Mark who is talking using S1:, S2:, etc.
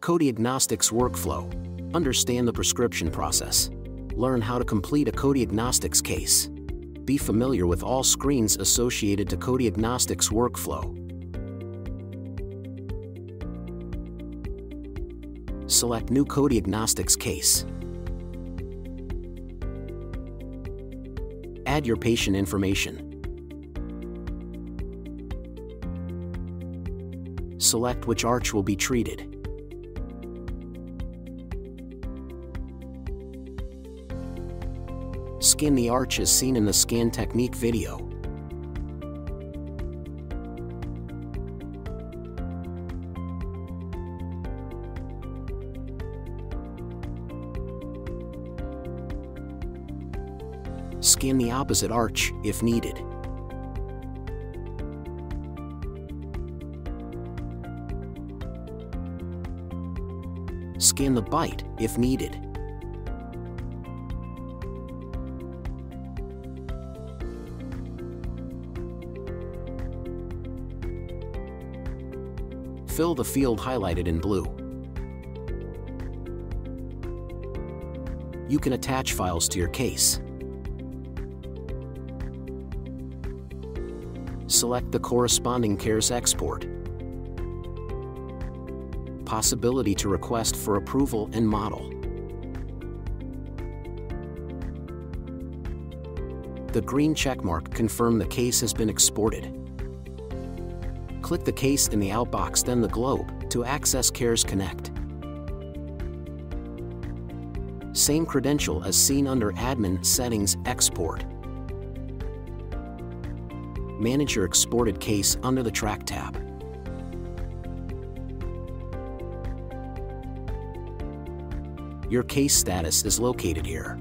S1: coDiagnostiX workflow. Understand the prescription process. Learn how to complete a coDiagnostiX case. Be familiar with all screens associated to coDiagnostiX workflow. Select New coDiagnostiX case. Add your patient information. Select which arch will be treated. Scan the arch as seen in the scan technique video. Scan the opposite arch if needed. Scan the bite if needed. Fill the field highlighted in blue. You can attach files to your case. Select the corresponding CARES export. Possibility to request for approval and model. The green checkmark confirms the case has been exported. Click the case in the outbox, then the globe, to access CARES Connect. Same credential as seen under Admin Settings Export. Manage your exported case under the Track tab. Your case status is located here.